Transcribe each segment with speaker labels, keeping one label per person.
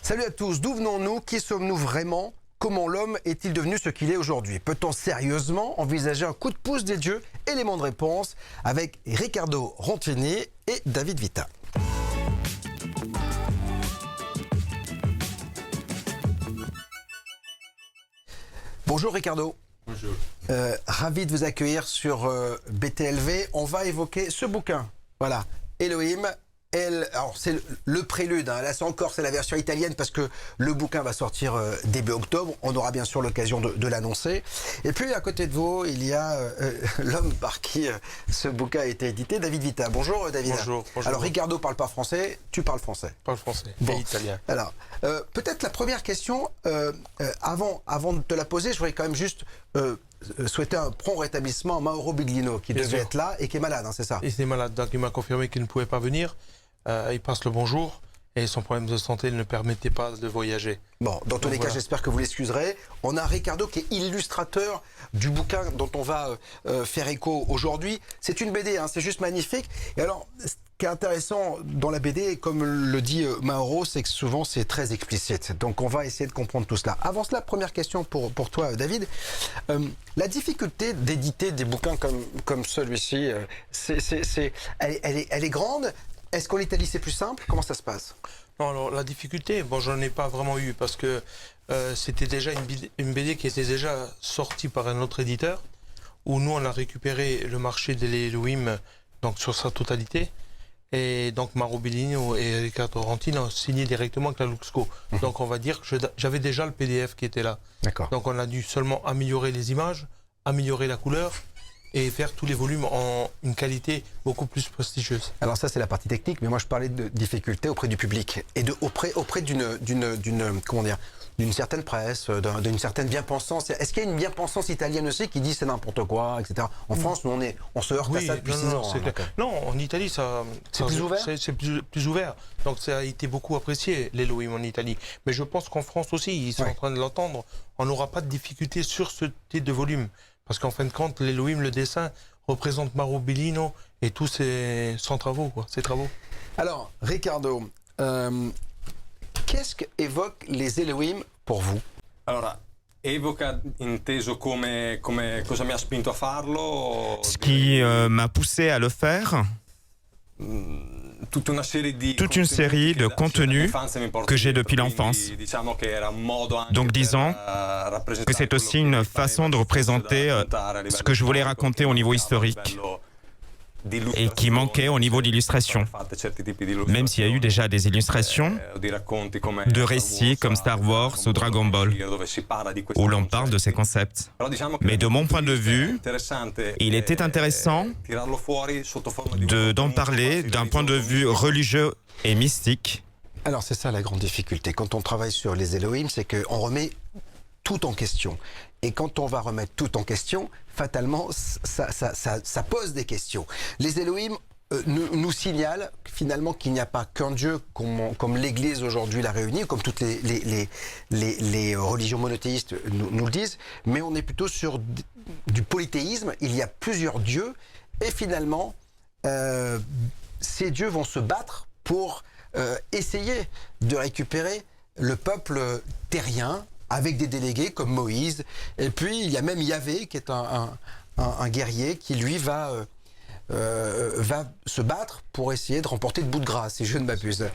Speaker 1: Salut à tous, d'où venons-nous? Qui sommes-nous vraiment? Comment l'homme est-il devenu ce qu'il est aujourd'hui? Peut-on sérieusement envisager un coup de pouce des dieux? Élément de réponse avec Riccardo Rontini et David Vita. Bonjour Riccardo.
Speaker 2: Bonjour.
Speaker 1: Ravi de vous accueillir sur BTLV. On va évoquer ce bouquin. Voilà, Elohim. Alors c'est le prélude, hein. Là c'est la version italienne parce que le bouquin va sortir début octobre. On aura bien sûr l'occasion de l'annoncer. Et puis à côté de vous, il y a l'homme par qui ce bouquin a été édité, David Vita. Bonjour David.
Speaker 2: Bonjour.
Speaker 1: Alors Riccardo parle pas français, tu parles français.
Speaker 2: Je parle français
Speaker 1: Bon.
Speaker 2: et italien.
Speaker 1: Alors, peut-être la première question, avant de te la poser, je voudrais quand même juste souhaiter un prompt rétablissement à Mauro Biglino, qui
Speaker 2: Bien
Speaker 1: devait
Speaker 2: sûr.
Speaker 1: être là et qui est malade, hein, c'est ça?
Speaker 2: Il était malade, donc il m'a confirmé qu'il ne pouvait pas venir. Il passe le bonjour et son problème de santé ne permettait pas de voyager.
Speaker 1: Bon, dans tous les cas,
Speaker 2: voilà.
Speaker 1: j'espère que vous l'excuserez. On a Riccardo qui est illustrateur du bouquin dont on va faire écho aujourd'hui. C'est une BD, hein, c'est juste magnifique. Et alors, ce qui est intéressant dans la BD, comme le dit Mauro, c'est que souvent c'est très explicite. Donc on va essayer de comprendre tout cela. Avant cela, première question pour toi, David. La difficulté d'éditer des bouquins comme celui-ci, elle est grande. Est-ce qu'en Italie c'est plus simple? Comment ça se passe?
Speaker 2: Non, alors la difficulté, bon, j'en ai pas vraiment eu parce que c'était déjà une BD qui était déjà sortie par un autre éditeur où nous on a récupéré le marché de l'Elohim donc sur sa totalité. Et donc Mauro Biglino et Riccardo Rontini ont signé directement avec la Luxco. Donc on va dire que j'avais déjà le PDF qui était là.
Speaker 1: D'accord.
Speaker 2: Donc on a dû seulement améliorer les images, améliorer la couleur et faire tous les volumes en une qualité beaucoup plus prestigieuse.
Speaker 1: Alors ça c'est la partie technique, mais moi je parlais de difficultés auprès du public et auprès d'une certaine presse, d'une certaine bien-pensance. Est-ce qu'il y a une bien-pensance italienne aussi qui dit c'est n'importe quoi, etc. En France, nous on se heurte à ça depuis 6 ans.
Speaker 2: C'est clair. Non, en Italie,
Speaker 1: c'est plus ouvert.
Speaker 2: C'est plus ouvert. Donc ça a été beaucoup apprécié, l'Elohim en Italie. Mais je pense qu'en France aussi, ils sont en train de l'entendre. On n'aura pas de difficulté sur ce type de volume. Parce qu'en fin de compte, l'Elohim, le dessin, représente Mauro Biglino et tous ses travaux.
Speaker 1: Alors, Riccardo, qu'est-ce qu'évoquent les Elohim pour vous?
Speaker 3: Allora, evoca inteso come cosa mi ha spinto a farlo.
Speaker 4: Ce qui m'a poussé à le faire,
Speaker 3: Toute
Speaker 4: une série de contenus que j'ai depuis l'enfance. Donc disons que c'est aussi une façon de représenter ce que je voulais raconter au niveau historique et qui manquait au niveau d'illustration. Même s'il y a eu déjà des illustrations de récits comme Star Wars ou Dragon Ball, où l'on parle de ces concepts. Mais de mon point de vue, il était intéressant d'en parler d'un point de vue religieux et mystique.
Speaker 1: Alors c'est ça la grande difficulté. Quand on travaille sur les Elohim, c'est qu'on remet tout en question. Et quand on va remettre tout en question, fatalement, ça pose des questions. Les Elohim nous signalent finalement qu'il n'y a pas qu'un Dieu comme l'Église aujourd'hui l'a réuni, comme toutes les religions monothéistes nous le disent, mais on est plutôt sur du polythéisme. Il y a plusieurs dieux et finalement, ces dieux vont se battre pour essayer de récupérer le peuple terrien, avec des délégués comme Moïse. Et puis, il y a même Yahvé, qui est un guerrier, qui lui va se battre pour essayer de remporter le bout de grâce, si je ne m'abuse.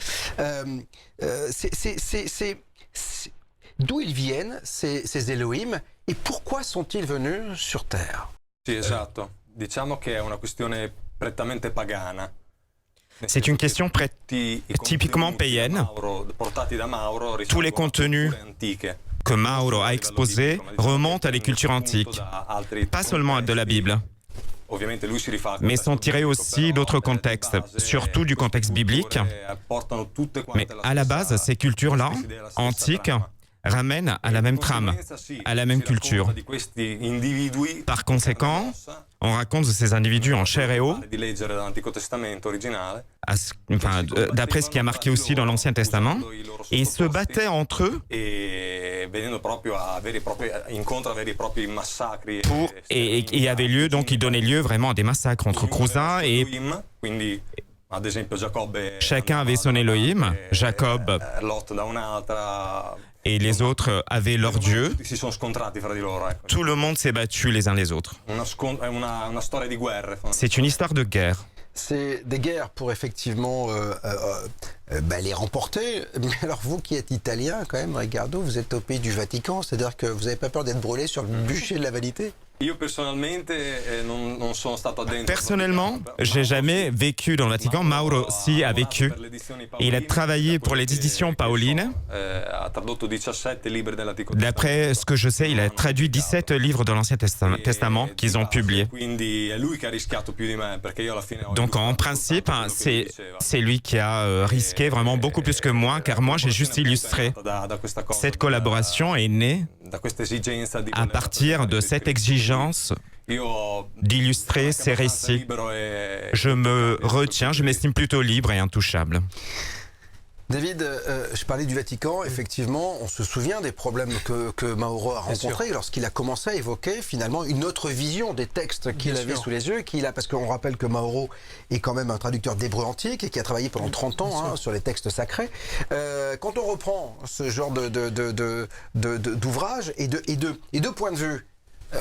Speaker 1: D'où ils viennent, ces Elohim, et pourquoi sont-ils venus sur Terre?
Speaker 3: Sì, esatto. Diciamo che è una questione prettamente pagana.
Speaker 4: C'est une question typiquement païenne. Tous les contenus que Mauro a exposés remontent à des cultures antiques, pas seulement de la Bible, mais sont tirés aussi d'autres contextes, surtout du contexte biblique. Mais à la base, ces cultures-là, antiques, ramènent à la même trame, à la même culture. Par conséquent, on raconte de ces individus en chair et eau, d'après ce qui a marqué aussi dans l'Ancien Testament, et ils se battaient entre eux et avait lieu, donc il donnait lieu vraiment à des massacres entre cousins et Chacun avait son Elohim, Jacob et les autres avaient leur Dieu. Tout le monde s'est battu les uns les autres. C'est une histoire de guerre.
Speaker 1: C'est des guerres pour effectivement les remporter. Mais alors vous qui êtes italien quand même, Riccardo, vous êtes au pays du Vatican, c'est-à-dire que vous n'avez pas peur d'être brûlé sur le bûcher de la vanité?
Speaker 4: Personnellement, j'ai jamais vécu dans le Vatican. Mauro si a vécu. Il a travaillé pour les éditions Paolines. D'après ce que je sais, il a traduit 17 livres de l'Ancien Testament qu'ils ont publiés. Donc en principe, c'est lui qui a risqué vraiment beaucoup plus que moi, car moi j'ai juste illustré. Cette collaboration est née à partir de cette exigence d'illustrer ces récits. Je me retiens, je m'estime plutôt libre et intouchable.
Speaker 1: David, je parlais du Vatican, effectivement, on se souvient des problèmes que Mauro a rencontrés lorsqu'il a commencé à évoquer finalement une autre vision des textes qu'il avait sous les yeux, parce qu'on rappelle que Mauro est quand même un traducteur d'hébreu antique et qui a travaillé pendant 30 ans sur les textes sacrés. Quand on reprend ce genre d'ouvrage et de points de vue,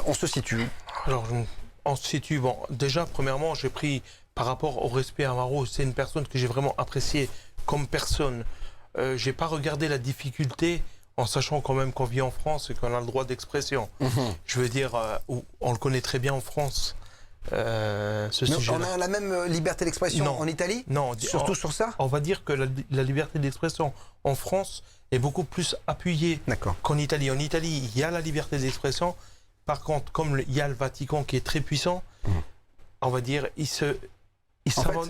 Speaker 1: on se situe.
Speaker 2: Alors, on se situe, bon, déjà, premièrement, j'ai pris, par rapport au respect à Mauro, c'est une personne que j'ai vraiment appréciée comme personne. J'ai pas regardé la difficulté, en sachant quand même qu'on vit en France et qu'on a le droit d'expression. Je veux dire, on le connaît très bien en France.
Speaker 1: On a la même liberté d'expression en Italie? Non. Surtout sur ça?
Speaker 2: On va dire que la liberté d'expression en France est beaucoup plus appuyée qu'en Italie. En Italie, il y a la liberté d'expression. Par contre, comme il y a le Vatican qui est très puissant, on va dire, il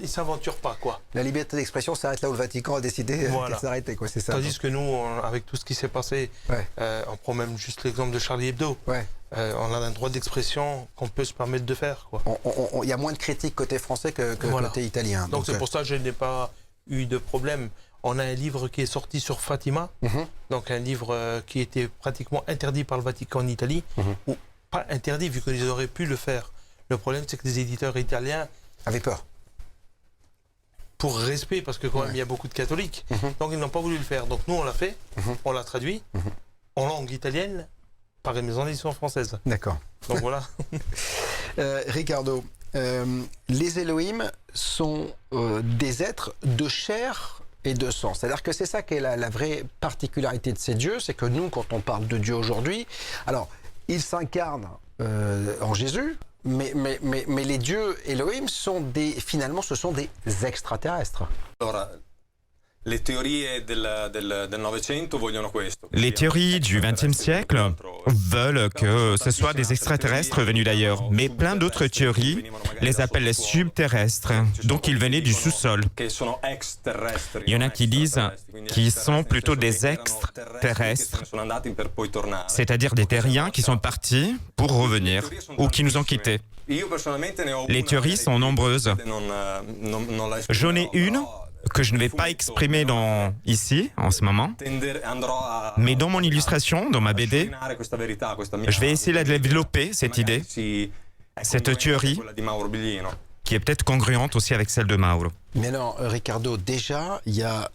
Speaker 2: s'aventure pas, quoi.
Speaker 1: La liberté d'expression s'arrête là où le Vatican a décidé qu'elle s'arrêtait, quoi, c'est ça.
Speaker 2: Tandis que nous, avec tout ce qui s'est passé, on prend même juste l'exemple de Charlie Hebdo. On a un droit d'expression qu'on peut se permettre de faire, quoi.
Speaker 1: Il y a moins de critiques côté français que côté italien.
Speaker 2: Donc c'est pour ça que je n'ai pas eu de problème. On a un livre qui est sorti sur Fatima, donc un livre qui était pratiquement interdit par le Vatican en Italie, ou pas interdit vu qu'ils auraient pu le faire. Le problème, c'est que les éditeurs italiens
Speaker 1: avaient peur.
Speaker 2: Pour respect, parce que quand même il y a beaucoup de catholiques, donc ils n'ont pas voulu le faire. Donc nous on l'a fait, on l'a traduit en langue italienne par une maison d'édition française.
Speaker 1: D'accord.
Speaker 2: Donc voilà.
Speaker 1: Riccardo, les Elohim sont des êtres de chair et de sang. C'est-à-dire que c'est ça qui est la vraie particularité de ces dieux, c'est que nous, quand on parle de Dieu aujourd'hui, alors, ils s'incarnent en Jésus, mais les dieux Elohim finalement, ce sont des extraterrestres.
Speaker 3: Les théories
Speaker 4: du XXe siècle veulent que ce soit des extraterrestres venus d'ailleurs, mais plein d'autres théories les appellent subterrestres, donc ils venaient du sous-sol. Il y en a qui disent qu'ils sont plutôt des extraterrestres, c'est-à-dire des terriens qui sont partis pour revenir ou qui nous ont quittés. Les théories sont nombreuses. J'en ai une que je ne vais pas exprimer ici, en ce moment. Mais dans mon illustration, dans ma BD, je vais essayer de développer cette idée, cette théorie, qui est peut-être congruente aussi avec celle de Mauro.
Speaker 1: Mais alors, Riccardo, déjà, il y a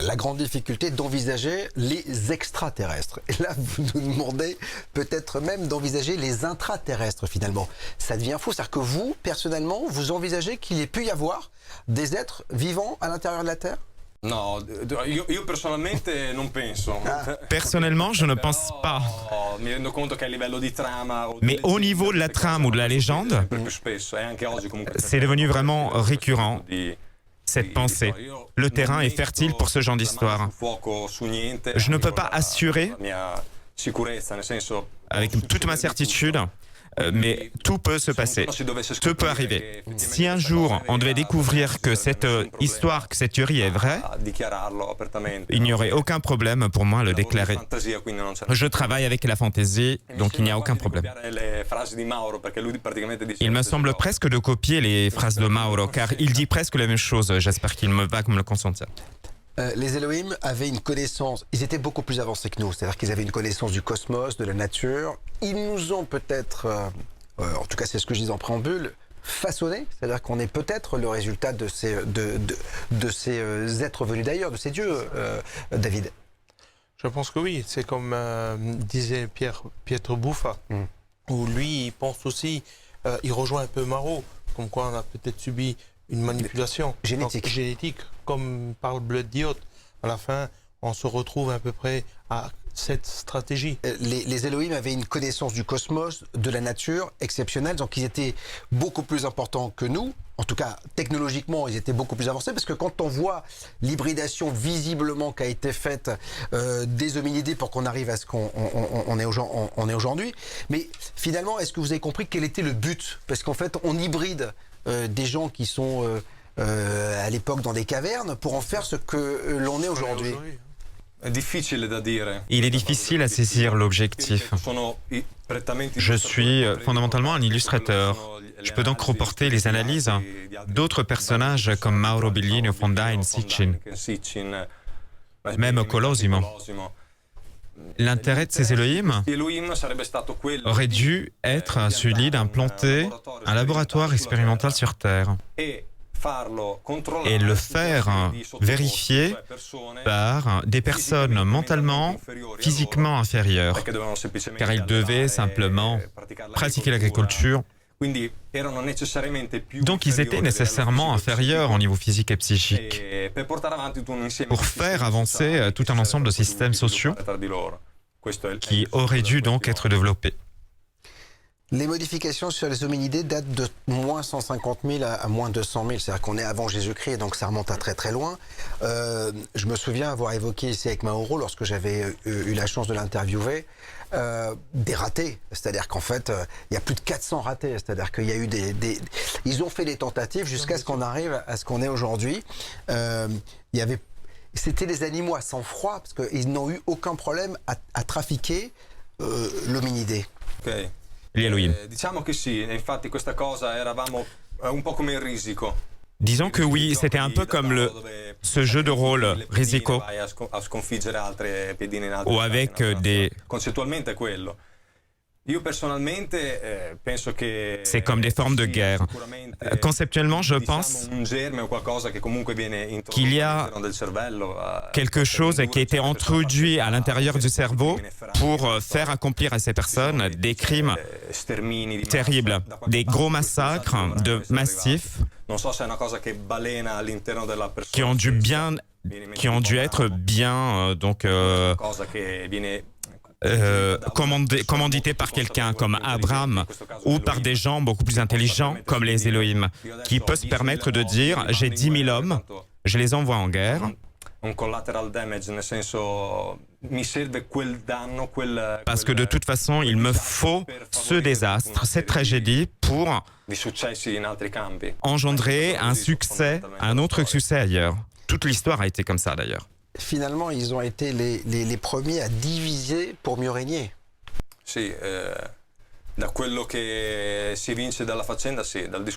Speaker 1: la grande difficulté d'envisager les extraterrestres. Et là, vous nous demandez peut-être même d'envisager les intraterrestres, finalement. Ça devient fou. C'est-à-dire que vous, personnellement, vous envisagez qu'il ait pu y avoir des êtres vivants à l'intérieur de la Terre?
Speaker 3: No, io personalmente non penso.
Speaker 4: Personnellement, je ne pense pas. Mais au niveau de la trame ou de la légende, c'est devenu vraiment récurrent, cette pensée. Le terrain est fertile pour ce genre d'histoire. Je ne peux pas assurer, avec toute ma certitude, mais tout peut se passer, tout peut arriver. Si un jour on devait découvrir que cette histoire, que cette théorie est vraie, il n'y aurait aucun problème pour moi à le déclarer. Je travaille avec la fantaisie, donc il n'y a aucun problème. Il me semble presque de copier les phrases de Mauro, car il dit presque la même chose. J'espère qu'il me va me le consentir.
Speaker 1: Les Elohim avaient une connaissance, ils étaient beaucoup plus avancés que nous, c'est-à-dire qu'ils avaient une connaissance du cosmos, de la nature. Ils nous ont peut-être, en tout cas c'est ce que je dis en préambule, façonnés, c'est-à-dire qu'on est peut-être le résultat de ces êtres venus d'ailleurs, de ces dieux, David.
Speaker 2: Je pense que oui, c'est comme disait Pietro Buffa, où lui, il pense aussi, il rejoint un peu Marot, comme quoi on a peut-être subi une manipulation génétique, comme parle Blood Diode. À la fin, on se retrouve à peu près à cette stratégie.
Speaker 1: Les Elohim avaient une connaissance du cosmos, de la nature exceptionnelle, donc ils étaient beaucoup plus importants que nous. En tout cas, technologiquement, ils étaient beaucoup plus avancés, parce que quand on voit l'hybridation visiblement qui a été faite des hominidés pour qu'on arrive à ce qu'on est aujourd'hui, mais finalement, est-ce que vous avez compris quel était le but? Parce qu'en fait, on hybride des gens qui sont à l'époque dans des cavernes pour en faire ce que l'on est aujourd'hui.
Speaker 4: Il est difficile à saisir l'objectif. Je suis fondamentalement un illustrateur. Je peux donc reporter les analyses d'autres personnages comme Mauro Biglino, Fondaine, Sitchin, même Colosimo. L'intérêt de ces Elohim aurait dû être celui d'implanter un laboratoire expérimental sur Terre et le faire vérifier par des personnes mentalement, physiquement inférieures, car ils devaient simplement pratiquer l'agriculture. Donc ils étaient nécessairement inférieurs au niveau physique et psychique pour faire avancer tout un ensemble de systèmes sociaux qui auraient dû donc être développés.
Speaker 1: Les modifications sur les hominidés datent de moins 150 000 à moins 200 000, c'est-à-dire qu'on est avant Jésus-Christ, donc ça remonte à très très loin. Je me souviens avoir évoqué ici avec Mauro, lorsque j'avais eu la chance de l'interviewer, des ratés, c'est-à-dire qu'en fait, il y a plus de 400 ratés, c'est-à-dire qu'il y a eu ils ont fait des tentatives jusqu'à ce qu'on arrive à ce qu'on est aujourd'hui. C'était des animaux à sang-froid, parce qu'ils n'ont eu aucun problème à trafiquer l'hominidé.
Speaker 3: Okay.
Speaker 4: Diciamo
Speaker 3: che sì, infatti questa cosa eravamo un po' come il risico.
Speaker 4: Disons que oui, c'était un peu comme ce jeu de rôle Risico, ou avec des...
Speaker 3: Concettualmente è quello.
Speaker 4: C'est comme des formes de guerre. Conceptuellement, je pense qu'il y a quelque chose qui a été introduit à l'intérieur du cerveau pour faire accomplir à ces personnes des crimes terribles, des gros massacres de massifs qui ont dû être bien commandité par quelqu'un comme Abraham ou par des gens beaucoup plus intelligents comme les Elohim, qui peuvent se permettre de dire « j'ai 10 000 hommes, je les envoie en guerre ». Parce que de toute façon, il me faut ce désastre, cette tragédie pour engendrer un succès, un autre succès ailleurs. Toute l'histoire a été comme ça d'ailleurs.
Speaker 1: Finalement, ils ont été les premiers à diviser pour mieux régner.
Speaker 3: Si,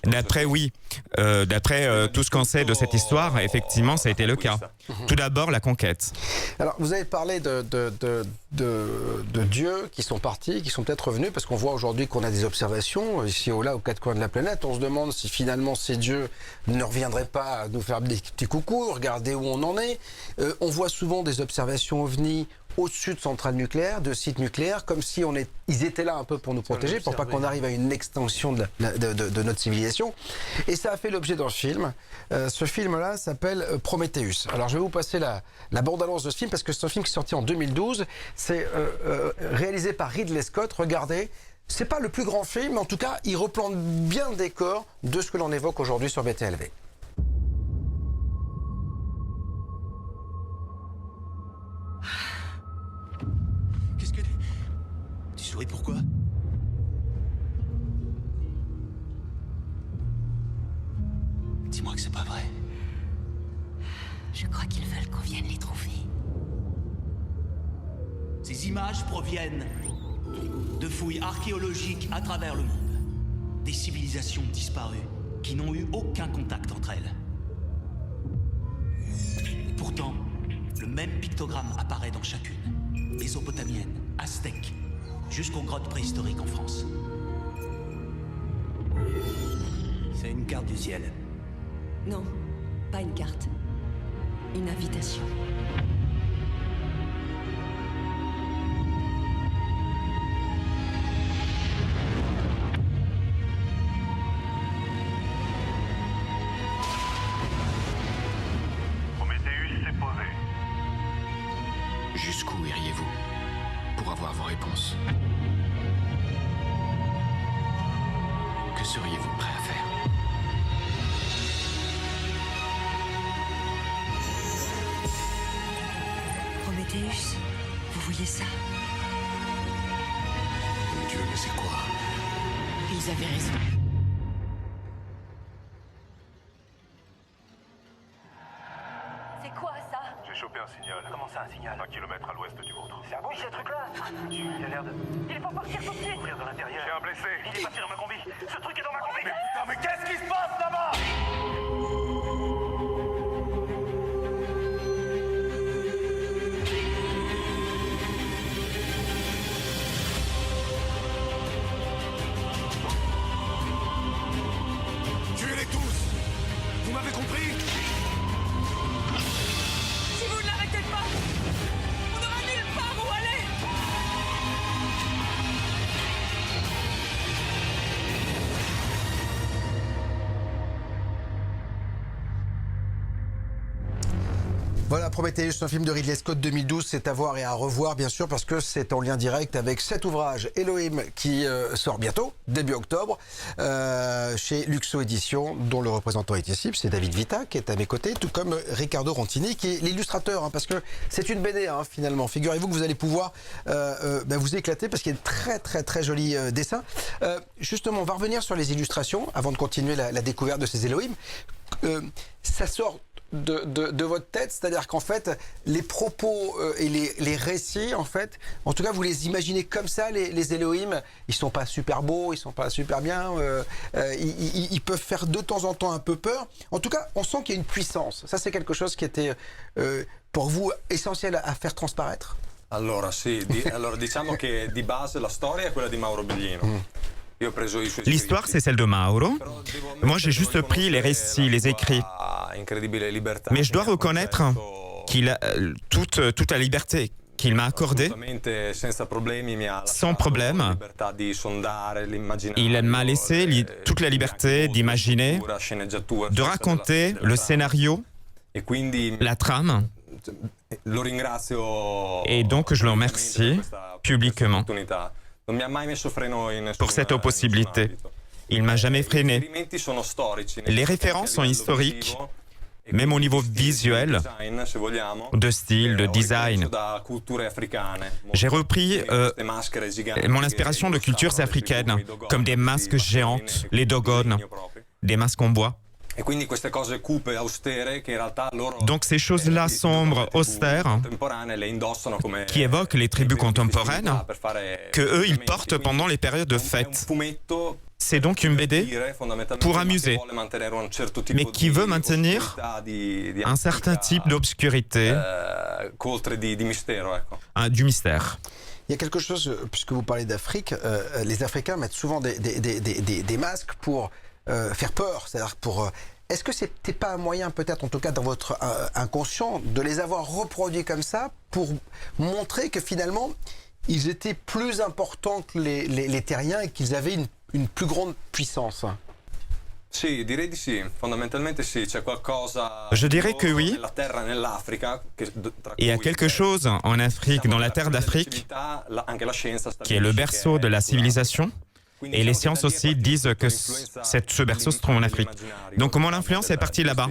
Speaker 4: D'après, oui. D'après tout ce qu'on sait de cette histoire, effectivement, ça a été le cas. Tout d'abord, la conquête.
Speaker 1: Alors, vous avez parlé de dieux qui sont partis, qui sont peut-être revenus, parce qu'on voit aujourd'hui qu'on a des observations, ici ou là, aux quatre coins de la planète. On se demande si finalement ces dieux ne reviendraient pas à nous faire des petits coucous, regarder où on en est. On voit souvent des observations ovnis au-dessus de centrales nucléaires, de sites nucléaires, comme si ils étaient là un peu pour nous protéger, pour pas qu'on arrive à une extinction de notre civilisation. Et ça a fait l'objet d'un film. Ce film-là s'appelle Prometheus. Alors je vais vous passer la bande-annonce de ce film, parce que c'est un film qui est sorti en 2012. C'est réalisé par Ridley Scott. Regardez, c'est pas le plus grand film, mais en tout cas, il replante bien le décor de ce que l'on évoque aujourd'hui sur BTLV.
Speaker 5: Et pourquoi? Dis-moi que c'est pas vrai.
Speaker 6: Je crois qu'ils veulent qu'on vienne les trouver.
Speaker 5: Ces images proviennent de fouilles archéologiques à travers le monde. Des civilisations disparues qui n'ont eu aucun contact entre elles. Et pourtant, le même pictogramme apparaît dans chacune. Mésopotamienne, aztèque, jusqu'aux grottes préhistoriques en France. C'est une carte du ciel.
Speaker 6: Non, pas une carte. Une invitation.
Speaker 7: Prométhéeus s'est posé.
Speaker 8: Jusqu'où iriez-vous pour avoir vos réponses? Que seriez-vous prêt à faire?
Speaker 6: Prométhéeus, vous voyez ça?
Speaker 8: Mon Dieu, mais c'est quoi?
Speaker 6: Ils avaient raison. C'est quoi ça?
Speaker 7: J'ai chopé un signal.
Speaker 9: Comment ça, un signal?
Speaker 7: 1 kilomètre à l'ouest du vôtre.
Speaker 9: Ça bouge, ce truc-là? Il a l'air de...
Speaker 6: Il faut partir tout de suite.
Speaker 9: Ouvrir de l'intérieur.
Speaker 7: J'ai un blessé.
Speaker 9: Il est parti dans ma combi. Ce truc est dans ma combi.
Speaker 7: Mais putain, mais qu'est-ce qui se passe là-bas?
Speaker 8: Tuez-les tous! Vous m'avez compris?
Speaker 6: Si vous ne l'arrêtez pas, on n'aura nulle part où aller.
Speaker 1: Voilà, Prométhéeus, un film de Ridley Scott 2012, c'est à voir et à revoir bien sûr parce que c'est en lien direct avec cet ouvrage Elohim qui sort bientôt, début octobre, chez Luxo Éditions, dont le représentant est ici, c'est David Vita qui est à mes côtés, tout comme Riccardo Rontini qui est l'illustrateur, parce que c'est une BD finalement. Figurez-vous que vous allez pouvoir vous éclater parce qu'il y a de très très très jolis dessins. Justement, on va revenir sur les illustrations avant de continuer la découverte de ces Elohim. Ça sort de votre tête, c'est-à-dire qu'en fait, les propos et les récits, en fait, en tout cas, vous les imaginez comme ça, les Elohim, ils sont pas super beaux, ils sont pas super bien, ils peuvent faire de temps en temps un peu peur. En tout cas, on sent qu'il y a une puissance. Ça, c'est quelque chose qui était, pour vous, essentiel à faire transparaître.
Speaker 3: Allora, sì, allora diciamo che di base la storia è quella di Mauro Biglino.
Speaker 4: L'histoire, c'est celle de Mauro. Moi, j'ai juste pris les récits, les écrits. Mais je dois reconnaître qu'il a toute la liberté qu'il m'a accordée, sans problème. Il m'a laissé toute la liberté d'imaginer, de raconter le scénario, la trame. Et donc, je le remercie publiquement pour cette possibilité. Il ne m'a jamais freiné. Les références sont historiques, même au niveau visuel, de style, de design. J'ai repris mon inspiration de cultures africaines, comme des masques géantes, les dogones, des masques en bois. Donc ces choses-là sombres, austères, qui évoquent les tribus contemporaines, que eux ils portent pendant les périodes de fête. C'est donc une BD pour amuser, mais qui veut maintenir un certain type d'obscurité, du mystère.
Speaker 1: Il y a quelque chose, puisque vous parlez d'Afrique, les Africains mettent souvent des masques pour faire peur, c'est-à-dire pour... Est-ce que c'était pas un moyen, peut-être, en tout cas dans votre inconscient, de les avoir reproduits comme ça pour montrer que finalement, ils étaient plus importants que les terriens et qu'ils avaient une plus grande puissance?
Speaker 3: Je
Speaker 4: dirais que oui. Il y a quelque chose en Afrique, dans la terre d'Afrique, qui est le berceau de la civilisation. Et les sciences aussi disent que ce berceau se trouve en Afrique. Donc mon influence est partie là-bas.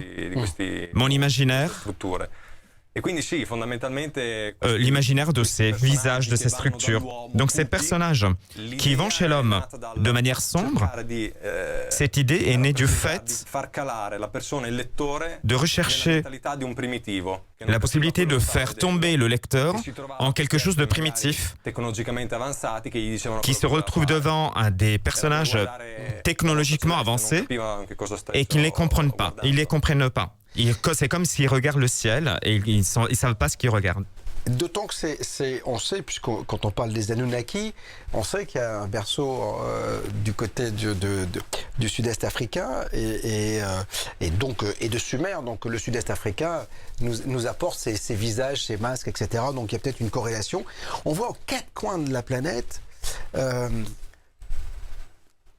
Speaker 4: Mon imaginaire, l'imaginaire de ces visages, de ces structures. Donc ces personnages qui vont chez l'homme de manière sombre, cette idée est née du fait de rechercher la possibilité de faire tomber le lecteur en quelque chose de primitif, qui se retrouve devant des personnages technologiquement avancés et qui ne les comprennent pas. Ils ne les comprennent pas. C'est comme s'ils regardent le ciel et ils ne savent pas ce qu'ils regardent.
Speaker 1: D'autant que on sait, puisque quand on parle des Anunnaki, on sait qu'il y a un berceau du côté du sud-est africain et de Sumer. Donc le sud-est africain nous apporte ses visages, ses masques, etc. Donc il y a peut-être une corrélation. On voit aux quatre coins de la planète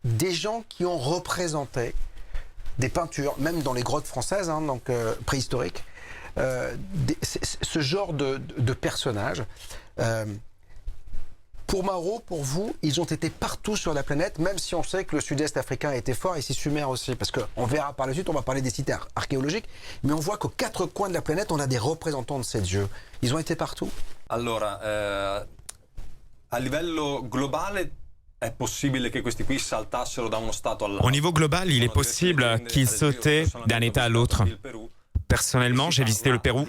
Speaker 1: des gens qui ont représenté des peintures, même dans les grottes françaises, donc préhistoriques. Ce genre de personnages. Pour Mauro, pour vous, ils ont été partout sur la planète, même si on sait que le sud-est africain a été fort, et ici Sumer aussi, parce qu'on verra par la suite, on va parler des sites archéologiques, mais on voit qu'aux quatre coins de la planète, on a des représentants de ces dieux. Ils ont été partout?
Speaker 3: Allora, a livello globale è possibile che questi qui saltassero da uno stato all'altro.
Speaker 4: Au niveau global, il est possible qu'ils sautaient d'un état à l'autre. Personnellement, j'ai visité le Pérou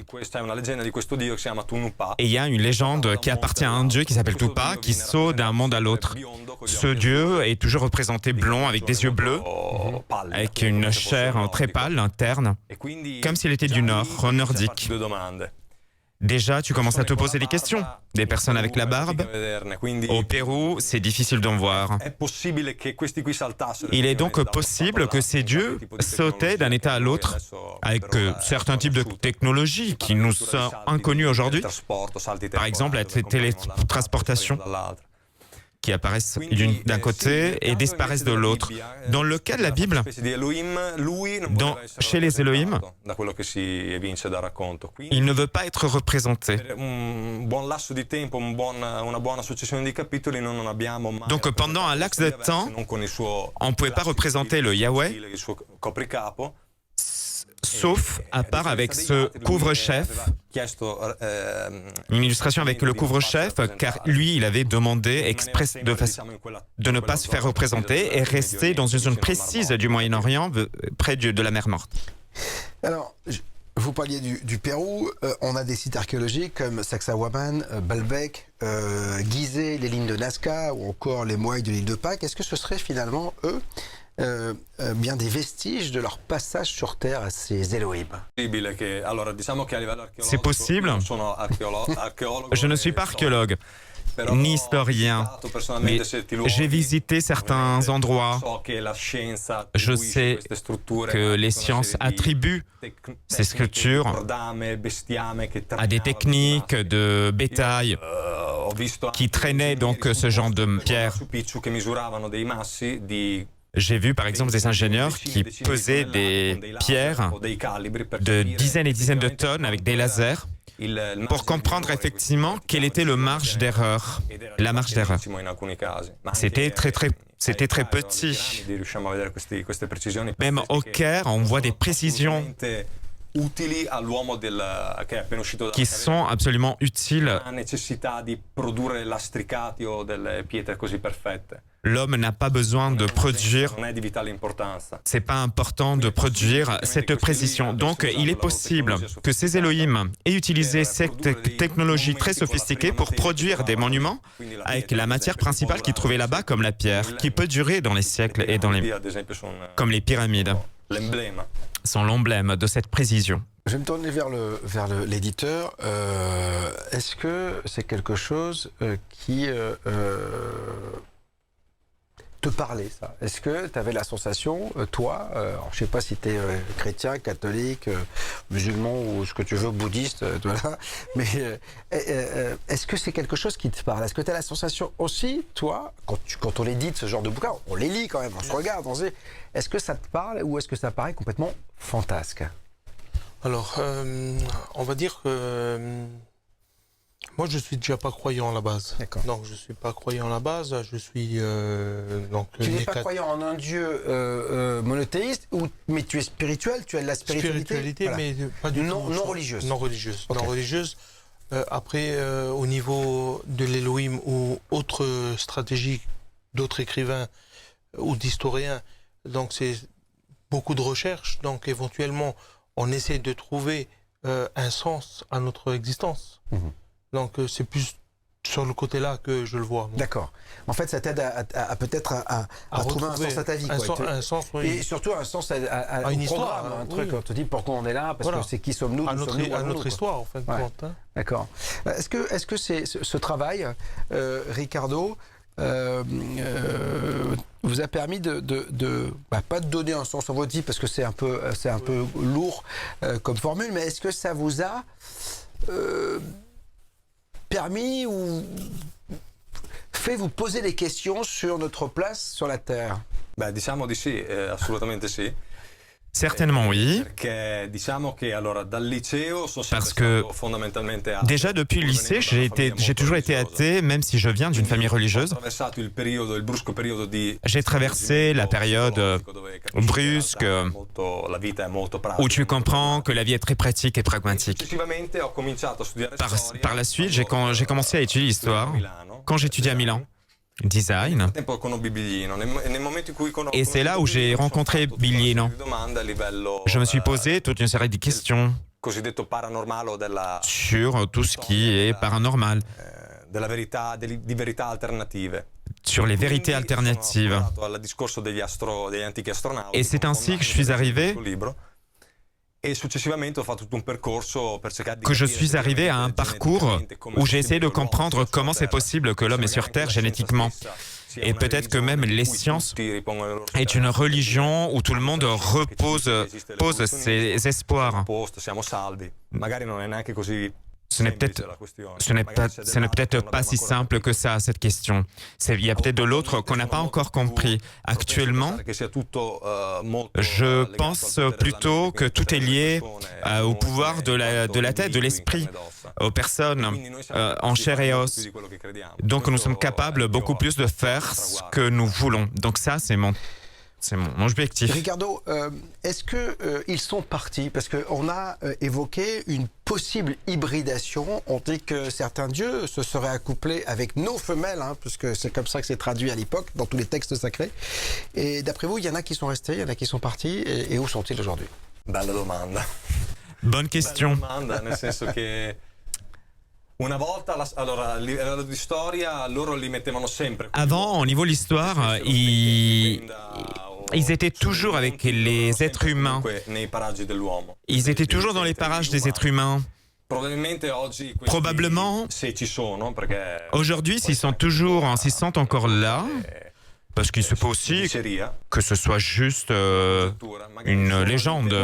Speaker 4: et il y a une légende qui appartient à un dieu qui s'appelle Tupa, qui saute d'un monde à l'autre. Ce dieu est toujours représenté blond avec des yeux bleus, avec une chair très pâle, interne, comme s'il était du nord, nordique. Déjà, tu commences à te poser des questions. Des personnes avec la barbe. Au Pérou, c'est difficile d'en voir. Il est donc possible que ces dieux sautaient d'un état à l'autre avec certains types de technologies qui nous sont inconnues aujourd'hui. Par exemple, la télétransportation, qui apparaissent d'un côté et disparaissent de l'autre. Dans le cas de la Bible, chez les Elohim, il ne veut pas être représenté. Donc pendant un laps de temps, on ne pouvait pas représenter le Yahweh, sauf à part avec ce couvre-chef, une illustration avec le couvre-chef, car lui, il avait demandé express de ne pas se faire représenter et rester dans une zone précise du Moyen-Orient, près de la mer Morte.
Speaker 1: Alors, vous parliez du Pérou, on a des sites archéologiques comme Sacsayhuaman, Baalbek, Gizeh, les lignes de Nazca ou encore les moailles de l'île de Pâques. Est-ce que ce serait finalement, eux, bien des vestiges de leur passage sur Terre à ces Elohim?
Speaker 4: C'est possible. Je ne suis pas archéologue, ni historien, mais j'ai visité certains endroits. Je sais que les sciences attribuent ces sculptures à des techniques de bétail qui traînaient donc ce genre de pierres. J'ai vu par exemple des ingénieurs qui pesaient des pierres de dizaines et dizaines de tonnes avec des lasers pour comprendre effectivement quelle était la marge d'erreur. C'était très petit. Même au Caire, on voit des précisions qui sont absolument utiles. L'homme n'a pas besoin de produire, c'est pas important de produire cette précision. Donc il est possible que ces Elohim aient utilisé cette technologie très sophistiquée pour produire des monuments avec la matière principale qu'ils trouvaient là-bas, comme la pierre, qui peut durer dans les siècles et comme les pyramides sont l'emblème de cette précision.
Speaker 1: Je vais me tourner vers l'éditeur. Est-ce que c'est quelque chose qui te parlait, ça? Est-ce que tu avais la sensation, toi, alors, je ne sais pas si tu es chrétien, catholique, musulman ou ce que tu veux, bouddhiste, voilà, mais est-ce que c'est quelque chose qui te parle? Est-ce que tu as la sensation aussi, toi, quand on édite ce genre de bouquin, on les lit quand même, on se regarde, on se dit, est-ce que ça te parle ou est-ce que ça paraît complètement fantasque?
Speaker 2: Alors, on va dire que moi, je suis déjà pas croyant à la base.
Speaker 1: D'accord.
Speaker 2: Donc, je suis pas croyant à la base. Je suis donc.
Speaker 1: Tu n'es pas croyant en un dieu monothéiste, mais tu es spirituel. Tu as de la spiritualité.
Speaker 2: Voilà. Mais pas du tout.
Speaker 1: Non religieuse.
Speaker 2: Non religieuse.
Speaker 1: Okay.
Speaker 2: Non religieuse. Après, au niveau de l'Elohim ou autre stratégie d'autres écrivains ou d'historiens, donc c'est beaucoup de recherches. Donc, éventuellement, on essaie de trouver un sens à notre existence. Donc c'est plus sur le côté-là que je le vois. moi.
Speaker 1: D'accord. En fait, ça t'aide à peut-être à trouver un
Speaker 2: retrouver
Speaker 1: sens à ta vie. Quoi.
Speaker 2: un sens, oui.
Speaker 1: Et surtout un sens à
Speaker 2: une
Speaker 1: une
Speaker 2: histoire,
Speaker 1: histoire, un
Speaker 2: oui.
Speaker 1: truc. On te dit pourquoi on est là, parce
Speaker 2: Voilà.
Speaker 1: que c'est qui sommes-nous,
Speaker 2: à
Speaker 1: d'où sommes-nous, où
Speaker 2: notre
Speaker 1: allons-nous, quoi.
Speaker 2: histoire, en fin de
Speaker 1: Ouais.
Speaker 2: compte. Hein.
Speaker 1: D'accord. Est-ce que ce travail, Ricardo, vous a permis pas de donner un sens à votre vie, parce que c'est un peu lourd comme formule, mais est-ce que ça vous a permis ou fait vous poser des questions sur notre place sur la Terre?
Speaker 3: Beh, diciamo di sì, assolutamente sì.
Speaker 4: Certainement oui.
Speaker 3: Perché diciamo che allora dal liceo sono sempre
Speaker 4: Parce que
Speaker 3: stato fondamentalmente ateo.
Speaker 4: déjà depuis le lycée, j'ai toujours été athée, même si je viens d'une famille religieuse.
Speaker 3: Ho attraversato il periodo, il brusco periodo di
Speaker 4: J'ai traversé la période
Speaker 3: dove capisci
Speaker 4: brusque
Speaker 3: che la vita è molto pratica.
Speaker 4: où tu comprends que la vie est très pratique et pragmatique.
Speaker 3: Successivamente ho cominciato a studiare storia.
Speaker 4: Par la suite, j'ai commencé à étudier l'histoire quand j'étudiais à Milan, design. Et c'est là où j'ai rencontré Biglino. Je me suis posé toute une série de questions sur tout ce qui est paranormal, sur les vérités alternatives. Et c'est ainsi que je suis arrivé à un parcours où j'ai essayé de comprendre comment c'est possible que l'homme est sur Terre génétiquement. Et peut-être que même les sciences est une religion où tout le monde pose ses espoirs. Ce n'est peut-être pas si simple que ça, cette question. Il y a peut-être de l'autre qu'on n'a pas encore compris. Actuellement, je pense plutôt que tout est lié au pouvoir de la tête, de l'esprit, aux personnes en chair et os. Donc nous sommes capables beaucoup plus de faire ce que nous voulons. Donc ça, c'est mon objectif.
Speaker 1: Ricardo, est-ce qu'ils sont partis? Parce qu'on a évoqué une possible hybridation. On dit que certains dieux se seraient accouplés avec nos femelles, puisque c'est comme ça que c'est traduit à l'époque, dans tous les textes sacrés. Et d'après vous, il y en a qui sont restés, il y en a qui sont partis. Et où sont-ils aujourd'hui?
Speaker 3: Bella domanda.
Speaker 4: Bonne question.
Speaker 3: Bella domanda, nel senso che una volta, allora, a livello di storia, loro li mettevano sempre.
Speaker 4: Avant, au niveau de l'histoire, ils étaient toujours avec les êtres humains. Ils étaient toujours dans les parages des êtres humains. Probablement, aujourd'hui, s'ils sont encore là, parce qu'il se peut aussi que ce soit juste une légende,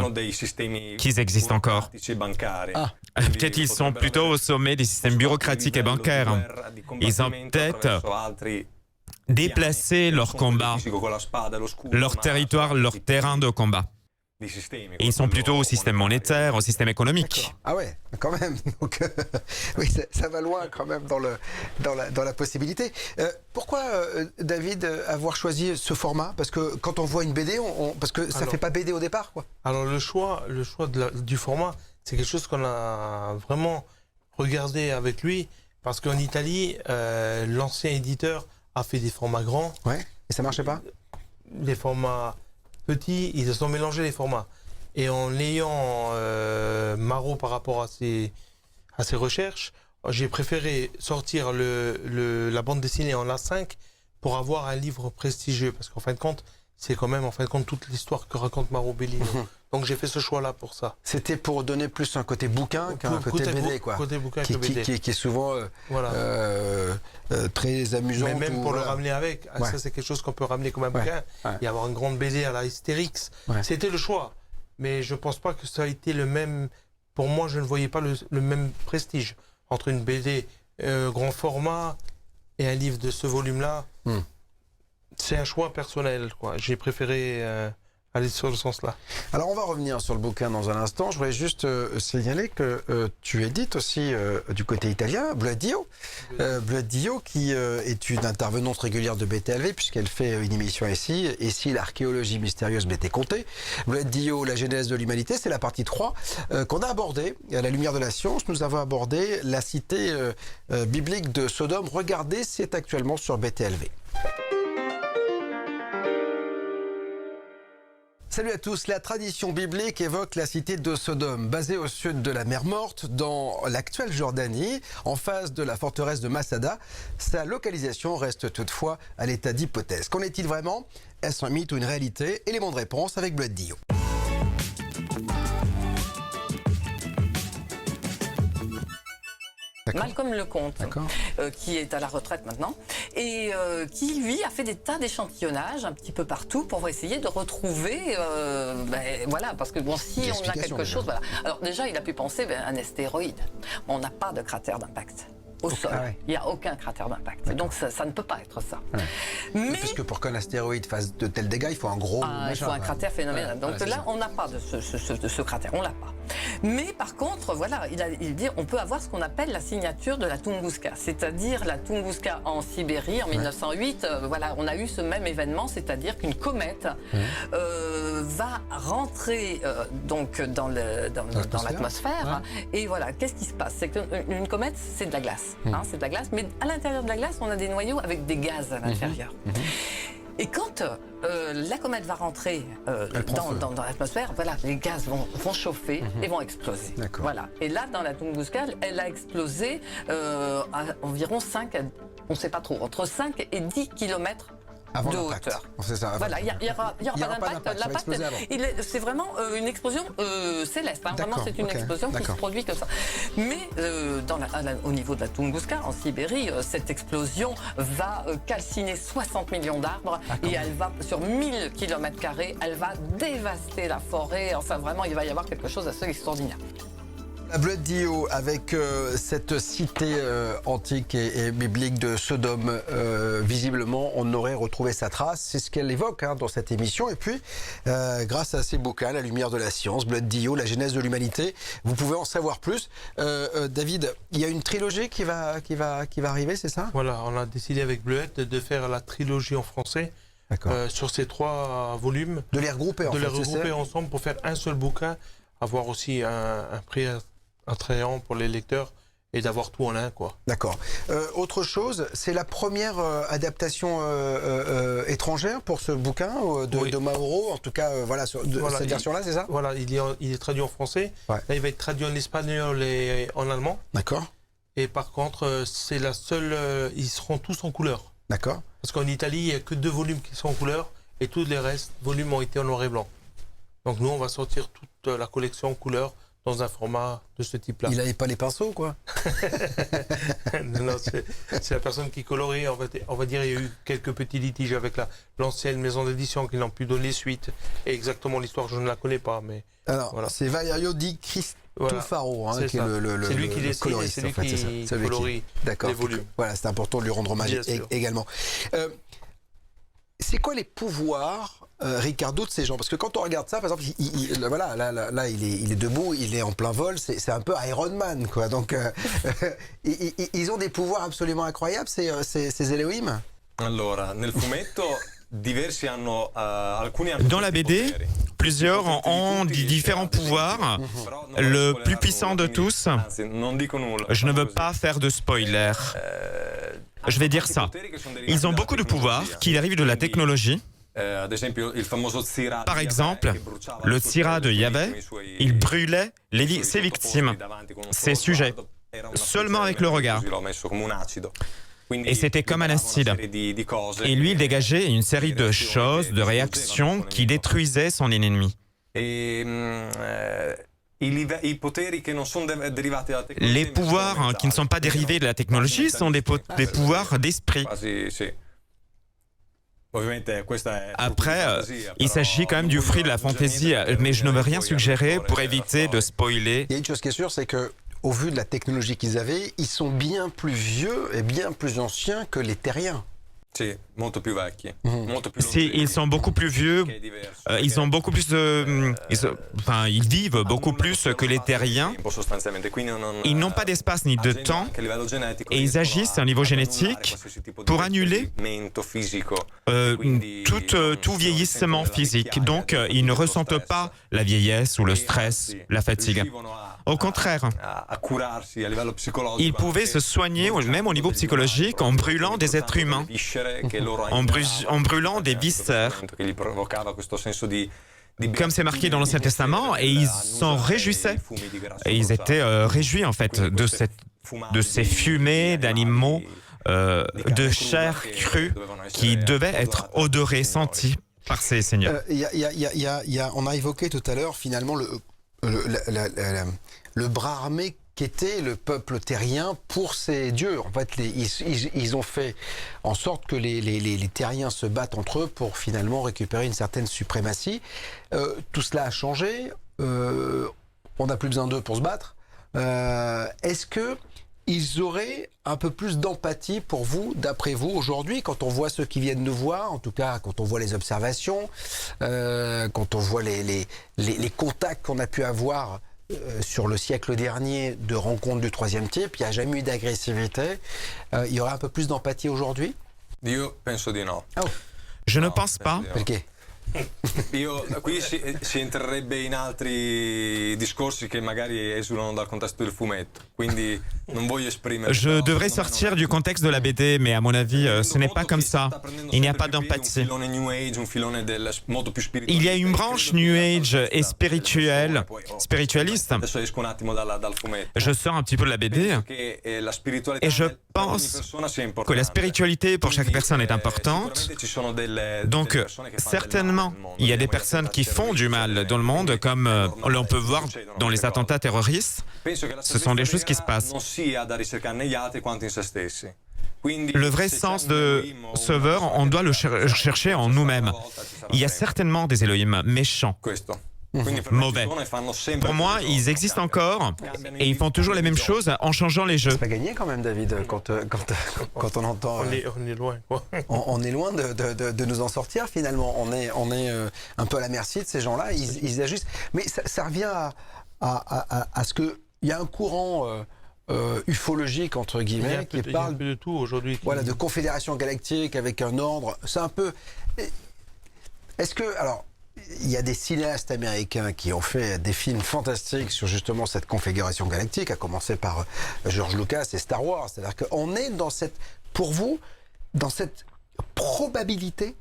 Speaker 4: qu'ils existent encore. Peut-être ils sont plutôt au sommet des systèmes bureaucratiques et bancaires. Ils ont peut-être déplacé leur combat, leur territoire, leur terrain de combat. Et ils sont plutôt au système monétaire, au système économique.
Speaker 1: Ah ouais, quand même. Donc, oui, ça va loin quand même dans la possibilité. Pourquoi, David, avoir choisi ce format? Parce que quand on voit une BD, parce que ça ne fait pas BD au départ, quoi.
Speaker 2: Alors le choix du format, c'est quelque chose qu'on a vraiment regardé avec lui, parce qu'en Italie, l'ancien éditeur a fait des formats grands.
Speaker 1: Ouais, et ça marchait pas?
Speaker 2: Les formats petits, ils se sont mélangés les formats. Et en ayant Marot par rapport à ses recherches, j'ai préféré sortir la bande dessinée en A5 pour avoir un livre prestigieux. Parce qu'en fin de compte, c'est quand même toute l'histoire que raconte Mauro Bellino. Donc j'ai fait ce choix-là pour ça.
Speaker 1: C'était pour donner plus un côté bouquin qu'un côté BD, quoi.
Speaker 2: Côté bouquin que BD.
Speaker 1: Qui est souvent très amusant.
Speaker 2: Mais même pour le ramener avec, ça c'est quelque chose qu'on peut ramener comme un bouquin, et avoir une grande BD à la Astérix. Ouais. C'était le choix. Mais je pense pas que ça a été le même... Pour moi, je ne voyais pas le même prestige entre une BD grand format et un livre de ce volume-là. C'est un choix personnel, quoi. J'ai préféré aller sur le sens-là. Alors, on va revenir sur le bouquin dans un instant. Je voudrais juste signaler que tu édites aussi du côté italien, Blood Dio. Blood Dio, qui est une intervenante régulière de BTLV, puisqu'elle fait une émission ici. Ici, l'archéologie mystérieuse BT Comté. Blood Dio, la genèse de l'humanité, c'est la partie 3 qu'on a abordée. À la lumière de la science, nous avons abordé la cité biblique de Sodome. Regardez, c'est actuellement sur BTLV.
Speaker 1: Salut à tous. La tradition biblique évoque la cité de Sodome, basée au sud de la mer Morte, dans l'actuelle Jordanie, en face de la forteresse de Masada. Sa localisation reste toutefois à l'état d'hypothèse. Qu'en est-il vraiment? Est-ce un mythe ou une réalité? Élément de réponse avec Blood Dio.
Speaker 10: Malcolm Lecomte, qui est à la retraite maintenant, et qui, lui, a fait des tas d'échantillonnages un petit peu partout pour essayer de retrouver, voilà, parce que bon, si on a quelque chose, voilà. Alors déjà, il a pu penser à un astéroïde. On n'a pas de cratère d'impact. Au sol. Il n'y a aucun cratère d'impact. Donc ça ne peut pas être ça.
Speaker 1: Mais parce que pour qu'un astéroïde fasse de tels dégâts, il faut un gros...
Speaker 10: il faut un cratère phénoménal. Donc là, on n'a pas de ce cratère, on l'a pas. Mais par contre, voilà, il dit on peut avoir ce qu'on appelle la signature de la Tunguska, c'est-à-dire la Tunguska en Sibérie en 1908. Voilà, on a eu ce même événement, c'est-à-dire qu'une comète va rentrer donc dans l'atmosphère. Et voilà, qu'est-ce qui se passe? C'est qu'une comète, c'est de la glace. C'est de la glace, mais à l'intérieur de la glace, on a des noyaux avec des gaz à l'intérieur. Et quand la comète va rentrer dans l'atmosphère, voilà, les gaz vont chauffer et vont exploser. Voilà. Et là, dans la Tunguska, elle a explosé à environ 5, on ne sait pas trop, entre 5 et 10 km de hauteur. Voilà, il n'y aura pas d'impact. L'impact, c'est vraiment une explosion céleste. Vraiment, c'est une explosion qui se produit comme ça. Mais au niveau de la Tunguska, en Sibérie, cette explosion va calciner 60 millions d'arbres et elle va, sur 1000 km², elle va dévaster la forêt. Enfin, vraiment, il va y avoir quelque chose d'assez extraordinaire.
Speaker 1: La Blood Dio avec cette cité antique et biblique de Sodome, visiblement on aurait retrouvé sa trace, c'est ce qu'elle évoque dans cette émission. Et puis grâce à ces bouquins, La lumière de la science, Blood Dio, La genèse de l'humanité, vous pouvez en savoir plus. David, il y a une trilogie qui va arriver, c'est ça?
Speaker 2: Voilà, on a décidé avec Bleuette de faire la trilogie en français. Sur ces 3 volumes.
Speaker 1: De les regrouper
Speaker 2: ensemble pour faire un seul bouquin, avoir aussi un prix attrayant pour les lecteurs et d'avoir tout en un, quoi.
Speaker 1: D'accord. Autre chose, c'est la première adaptation étrangère pour ce bouquin de Mauro, en tout cas, cette version-là, c'est ça?
Speaker 2: Voilà, il est traduit en français. Là, il va être traduit en espagnol et en allemand.
Speaker 1: D'accord.
Speaker 2: Et par contre, c'est la seule... ils seront tous en couleur.
Speaker 1: D'accord.
Speaker 2: Parce qu'en Italie, il n'y a que 2 volumes qui sont en couleur et tous les restes volumes ont été en noir et blanc. Donc nous, on va sortir toute la collection en couleur dans un format de ce type-là.
Speaker 1: Il n'avait pas les pinceaux, quoi.
Speaker 2: Non, c'est la personne qui colorait. On va dire il y a eu quelques petits litiges avec l'ancienne maison d'édition qui n'ont pu donner suite. Et exactement l'histoire, je ne la connais pas. Mais
Speaker 1: alors, voilà. C'est Valerio Di Cristofaro qui est
Speaker 2: c'est lui qui dessine et c'est lui qui colorie les volumes.
Speaker 1: Voilà, c'est important de lui rendre hommage également. C'est quoi les pouvoirs, Ricardo, de ces gens? Parce que quand on regarde ça, par exemple, là, il est debout, il est en plein vol, c'est un peu Iron Man, quoi. Donc, ils ont des pouvoirs absolument incroyables, ces Elohim?
Speaker 3: Allora, nel fumetto, diversi hanno, alcuni hanno...
Speaker 4: Dans la BD, plusieurs ont différents pouvoirs. Le plus puissant de tous, je ne veux pas faire de spoiler. Je vais dire ça. Ils ont beaucoup de pouvoirs qui arrivent de la technologie. Par exemple, le Tsira de Yahvé, il brûlait ses victimes, ses sujets, seulement avec le regard. Et c'était comme un acide. Et lui, il dégageait une série de choses, de réactions qui détruisaient son ennemi. Les pouvoirs qui ne sont pas dérivés de la technologie sont des pouvoirs d'esprit. Après, il s'agit quand même du fruit de la fantaisie, mais je ne veux rien suggérer pour éviter de spoiler.
Speaker 1: Il y a une chose qui est sûre, c'est que au vu de la technologie qu'ils avaient, ils sont bien plus vieux et bien plus anciens que les terriens.
Speaker 4: Ils sont beaucoup plus vieux, ils ont beaucoup plus de... ils vivent beaucoup plus que les terriens. Ils n'ont pas d'espace ni de temps et ils agissent à un niveau génétique pour annuler tout vieillissement physique. Donc, ils ne ressentent pas la vieillesse ou le stress, la fatigue. Au contraire, ils pouvaient se soigner, même au niveau psychologique, en brûlant des êtres humains, en brûlant des viscères. comme c'est marqué dans l'Ancien Testament, et ils s'en réjouissaient. Et ils étaient réjouis en fait de ces fumées d'animaux, de chair crue qui devaient être odorées, senties par ces seigneurs.
Speaker 1: On a évoqué tout à l'heure finalement le bras armé qu'était le peuple terrien pour ces dieux. En fait, ils ont fait en sorte que les terriens se battent entre eux pour finalement récupérer une certaine suprématie. Tout cela a changé. On n'a plus besoin d'eux pour se battre. Est-ce que ils auraient un peu plus d'empathie pour vous, d'après vous, aujourd'hui, quand on voit ceux qui viennent nous voir, en tout cas quand on voit les observations, quand on voit les contacts qu'on a pu avoir sur le siècle dernier de rencontres du troisième type, il n'y a jamais eu d'agressivité. Il y aurait un peu plus d'empathie aujourd'hui?
Speaker 3: Io penso di no.
Speaker 1: Oh.
Speaker 4: Je ne pense pas.
Speaker 1: Perché?
Speaker 3: Qui si entrerebbe in altri discorsi che magari esulano dal contesto del fumetto, quindi non voglio esprimere.
Speaker 4: Je devrais sortir du contexte de la BD, mais à mon avis, ce n'est pas comme ça. Il n'y a pas d'empathie. Il y a une branche New Age et spiritualiste. Je sors un petit peu de la BD et je pense que la spiritualité pour chaque personne est importante. Donc, certainement, il y a des personnes qui font du mal dans le monde, comme l'on peut voir dans les attentats terroristes. Ce sont des choses qui se passent. Le vrai sens de sauveur, on doit le chercher en nous-mêmes. Il y a certainement des Elohim méchants, mauvais. Pour moi, ils existent encore et ils font toujours les mêmes choses en changeant les jeux.
Speaker 1: C'est pas gagné quand même, David, quand on entend...
Speaker 2: On est loin, quoi.
Speaker 1: On est loin de nous en sortir, finalement. On est un peu à la merci de ces gens-là. Ils agissent. Mais ça revient à ce que... Il y a un courant... ufologique entre guillemets qui parle
Speaker 2: de tout aujourd'hui.
Speaker 1: Voilà, de confédération galactique avec un ordre. C'est un peu. Est-ce que alors il y a des cinéastes américains qui ont fait des films fantastiques sur justement cette confédération galactique, à commencer par George Lucas et Star Wars. C'est-à-dire qu'on est dans cette, pour vous, dans cette probabilité.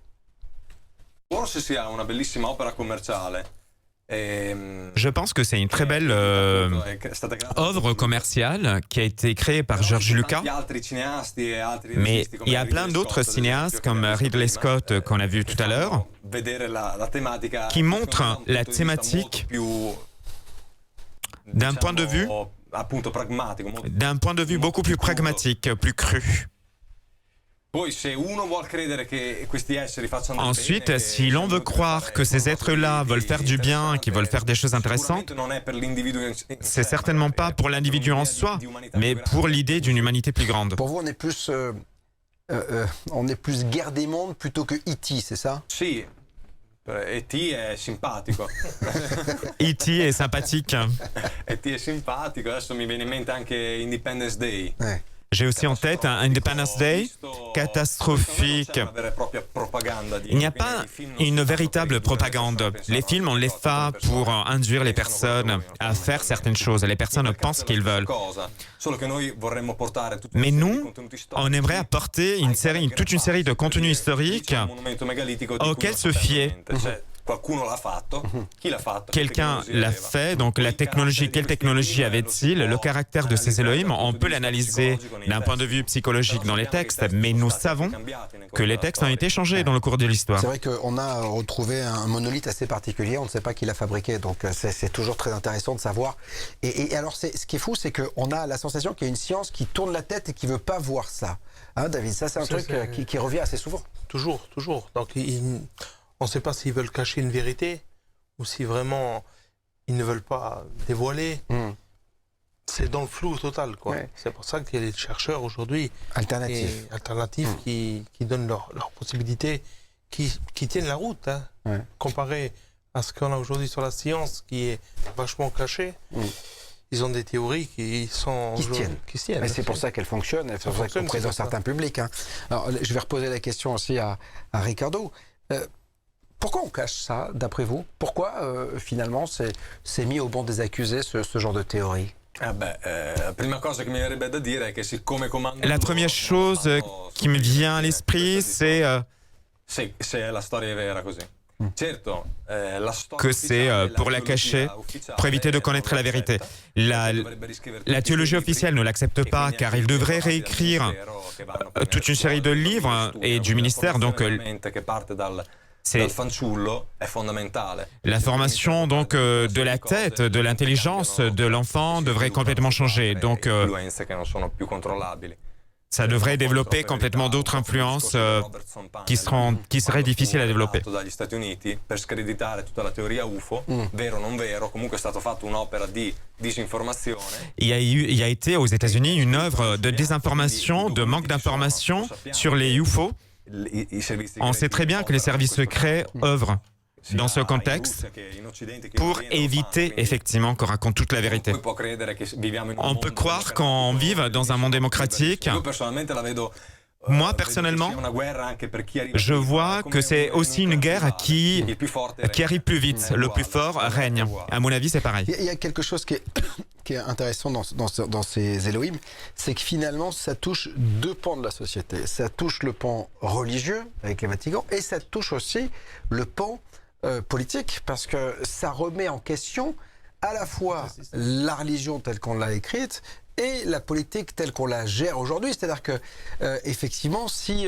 Speaker 3: Forse sia una bellissima opera commerciale.
Speaker 4: Je pense que c'est une très belle œuvre commerciale qui a été créée par George Lucas. Mais il y a plein d'autres cinéastes comme Ridley Scott qu'on a vu tout à l'heure qui montrent la thématique d'un point de vue beaucoup plus pragmatique, plus cru. Ensuite, si l'on veut croire que ces êtres-là veulent faire du bien, qu'ils veulent faire des choses intéressantes, c'est certainement pas pour l'individu en soi, mais pour l'idée d'une humanité plus grande.
Speaker 1: Pour vous, on est plus guerre des mondes plutôt que E.T., c'est ça?
Speaker 3: Si. E.T. è simpatico.
Speaker 4: E.T. è sympathique.
Speaker 3: E.T. è simpatico, adesso mi viene in mente anche Independence Day.
Speaker 4: J'ai aussi en tête un Independence Day catastrophique. Il n'y a pas une véritable propagande. Les films, on les fait pour induire les personnes à faire certaines choses. Les personnes pensent qu'ils veulent. Mais nous, on aimerait apporter toute une série de contenus historiques auxquels se fier. Quelqu'un l'a fait, donc la technologie, quelle technologie avait-il? Le caractère de ces Elohim, on peut l'analyser d'un point de vue psychologique dans les textes, mais nous savons que les textes ont été changés dans le cours de l'histoire.
Speaker 1: C'est vrai qu'on a retrouvé un monolithe assez particulier, on ne sait pas qui l'a fabriqué, donc c'est toujours très intéressant de savoir. Et alors, ce qui est fou, c'est qu'on a la sensation qu'il y a une science qui tourne la tête et qui ne veut pas voir ça. Hein, David, ça c'est un truc qui revient assez souvent.
Speaker 2: Toujours. Donc, on ne sait pas s'ils veulent cacher une vérité ou si vraiment ils ne veulent pas dévoiler. C'est dans le flou total, quoi. Ouais. C'est pour ça qu'il y a des chercheurs aujourd'hui alternatifs qui donnent leurs possibilités, qui tiennent la route, hein. Ouais. Comparé à ce qu'on a aujourd'hui sur la science, qui est vachement cachée. Ils ont des théories qui se tiennent.
Speaker 1: Mais c'est pour ça qu'elles fonctionnent, c'est pour ça qu'elles sont prises dans certains publics. Hein. Alors, je vais reposer la question aussi à Ricardo. Pourquoi on cache ça, d'après vous? Pourquoi, finalement, c'est mis au banc des accusés, ce genre de théorie?
Speaker 4: La première chose qui me vient à l'esprit, c'est que c'est pour la cacher, pour éviter de connaître la vérité. La théologie officielle ne l'accepte pas car il devrait réécrire toute une série de livres et du ministère, donc c'est la formation donc de la tête, de l'intelligence de l'enfant devrait complètement changer. Donc ça devrait développer complètement d'autres influences qui seraient difficiles à développer. Il y a été aux États-Unis une œuvre de désinformation, de manque d'information sur les UFO. On sait très bien que les services secrets œuvrent dans ce contexte pour éviter effectivement qu'on raconte toute la vérité. On peut croire qu'on vive dans un monde démocratique. Moi, personnellement, je vois que c'est aussi une guerre qui arrive plus vite. Le plus fort règne. À mon avis, c'est pareil.
Speaker 1: Il y a quelque chose qui est intéressant dans ces Elohim, c'est que finalement, ça touche deux pans de la société. Ça touche le pan religieux, avec les Vatican, et ça touche aussi le pan politique, parce que ça remet en question à la fois la religion telle qu'on l'a écrite et la politique telle qu'on la gère aujourd'hui. C'est-à-dire que, effectivement, si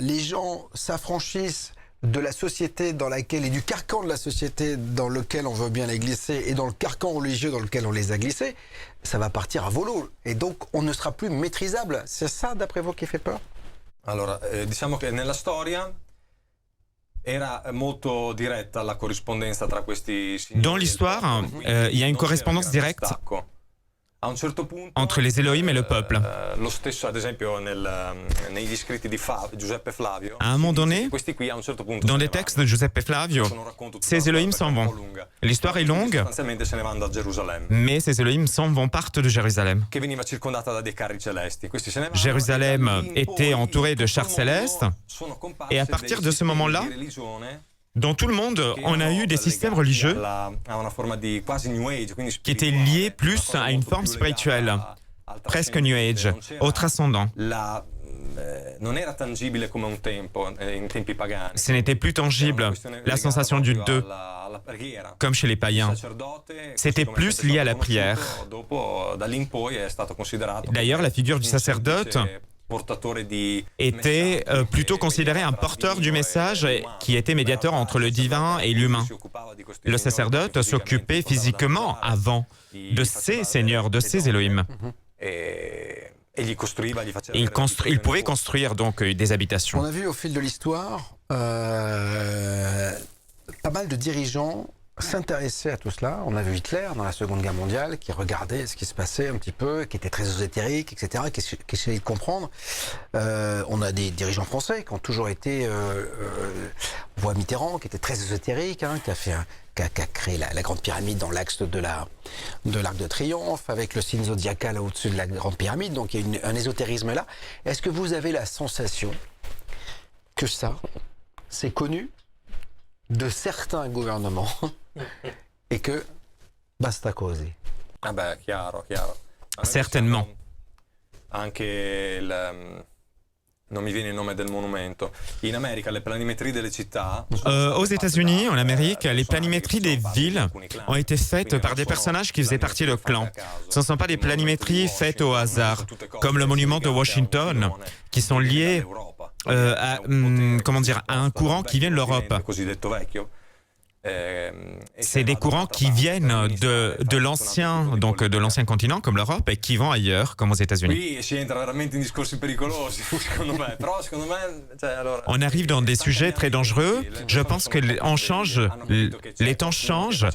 Speaker 1: les gens s'affranchissent de la société dans laquelle, et du carcan de la société dans lequel on veut bien les glisser, et dans le carcan religieux dans lequel on les a glissés, ça va partir à volo. Et donc, on ne sera plus maîtrisable. C'est ça, d'après vous, qui fait peur?
Speaker 3: Allora, diciamo che nella storia era molto diretta la corrispondenza tra questi signori.
Speaker 4: Dans l'histoire, il y a une correspondance directe entre les Elohim et le peuple. À un moment donné, dans les textes de Giuseppe Flavio, ces Elohim s'en vont. L'histoire est longue, mais ces Elohim s'en vont, partent de Jérusalem. Jérusalem était entourée de chars célestes, et à partir de ce moment-là, dans tout le monde, on a eu des systèmes religieux qui étaient liés plus à une forme spirituelle, presque New Age, autre ascendant. Ce n'était plus tangible, la sensation du deux, comme chez les païens. C'était plus lié à la prière. D'ailleurs, la figure du sacerdote était plutôt considéré un porteur du message qui était médiateur entre le divin et l'humain. Le sacerdote s'occupait physiquement avant de ces seigneurs, de ces Elohim. Il pouvait construire donc des habitations.
Speaker 1: On a vu au fil de l'histoire pas mal de dirigeants s'intéresser à tout cela. On a vu Hitler dans la Seconde Guerre mondiale qui regardait ce qui se passait un petit peu, qui était très ésotérique, etc., qui essayait de comprendre. On a des dirigeants français qui ont toujours été... on voit Mitterrand qui était très ésotérique, qui a créé la Grande Pyramide dans l'axe de l'Arc de Triomphe, avec le signe zodiacal au-dessus de la Grande Pyramide. Donc il y a un ésotérisme là. Est-ce que vous avez la sensation que ça, c'est connu de certains gouvernements et que basta così?
Speaker 4: Certainement. Aux États-Unis, en Amérique, les planimétries des villes ont été faites par des personnages qui faisaient partie de clans. Ce ne sont pas des planimétries faites au hasard, comme le monument de Washington, qui sont liés à un courant qui vient de l'Europe. C'est des courants qui viennent de l'ancien continent, comme l'Europe, et qui vont ailleurs, comme aux États-Unis. On arrive dans des sujets très dangereux. Je pense que les temps changent.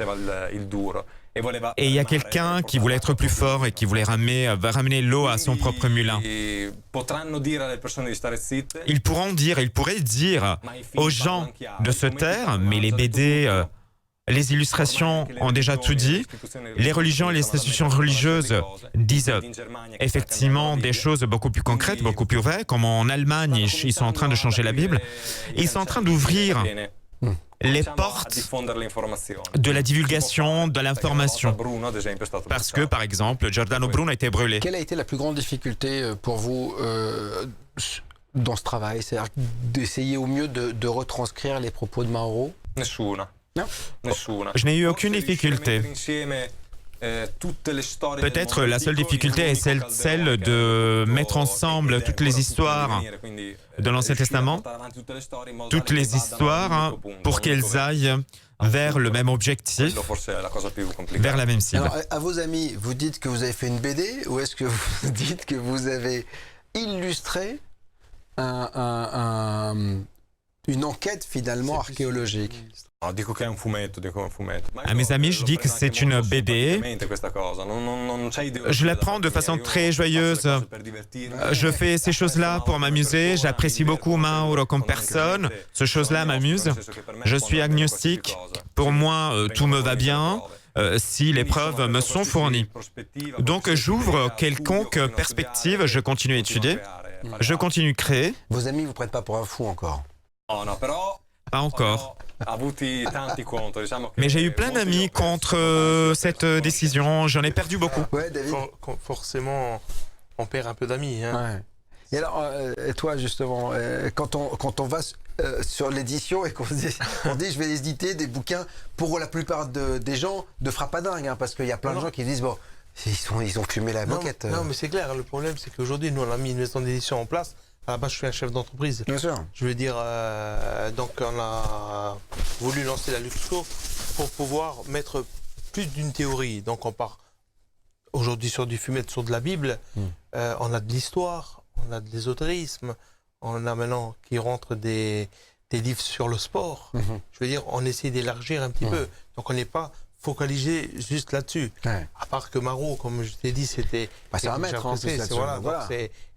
Speaker 4: Et il y a quelqu'un qui voulait être plus fort et qui voulait ramener l'eau à son propre moulin. Ils pourraient dire aux gens de se taire, mais les BD, les illustrations ont déjà tout dit. Les religions et les institutions religieuses disent effectivement des choses beaucoup plus concrètes, beaucoup plus vraies, comme en Allemagne, ils sont en train de changer la Bible. Ils sont en train d'ouvrir les portes de la divulgation, de l'information. Parce que, par exemple, Giordano Bruno a été brûlé.
Speaker 1: Quelle a été la plus grande difficulté pour vous dans ce travail? C'est-à-dire d'essayer au mieux de retranscrire les propos de Mauro?
Speaker 3: Nessuna.
Speaker 1: Non.
Speaker 3: Nessuna.
Speaker 4: Je n'ai eu aucune difficulté. Peut-être la seule difficulté est celle de mettre ensemble toutes les histoires de l'Ancien Testament, toutes les histoires, pour qu'elles aillent vers le même objectif, vers la même cible.
Speaker 1: Alors, à vos amis, vous dites que vous avez fait une BD ou est-ce que vous dites que vous avez illustré une enquête finalement archéologique?
Speaker 4: À mes amis, je dis que c'est une BD. Je la prends de façon très joyeuse. Je fais ces choses-là pour m'amuser. J'apprécie beaucoup Mauro comme personne. Ces choses-là m'amusent. Je suis agnostique. Pour moi, tout me va bien si les preuves me sont fournies. Donc j'ouvre quelconque perspective, je continue à étudier, je continue à créer.
Speaker 1: Vos amis ne vous prennent pas pour un fou encore?
Speaker 4: Pas encore. Mais j'ai eu plein d'amis contre cette décision. J'en ai perdu beaucoup.
Speaker 1: Ouais, David.
Speaker 2: Forcément, on perd un peu d'amis. Hein.
Speaker 1: Ouais. Et alors, toi justement, quand on va sur l'édition et qu'on dit je vais éditer des bouquins, pour la plupart des gens de frappadingue, hein, parce qu'il y a plein de gens qui disent bon, ils ont fumé la moquette.
Speaker 2: Non, mais c'est clair. Le problème, c'est qu'aujourd'hui, nous, on a mis une maison d'édition en place. À la base, je suis un chef d'entreprise.
Speaker 1: Bien sûr.
Speaker 2: Je veux dire, donc on a voulu lancer la Luxco pour pouvoir mettre plus d'une théorie. Donc on part aujourd'hui sur du fumette, sur de la Bible. On a de l'histoire, on a de l'ésotérisme, on a maintenant qui rentre des livres sur le sport. Je veux dire, on essaie d'élargir un petit peu. Donc on n'est pas focalisé juste là-dessus. Ouais. À part que Mauro, comme je t'ai dit, c'était...
Speaker 1: c'est un maître en plus là-dessus.
Speaker 2: Voilà.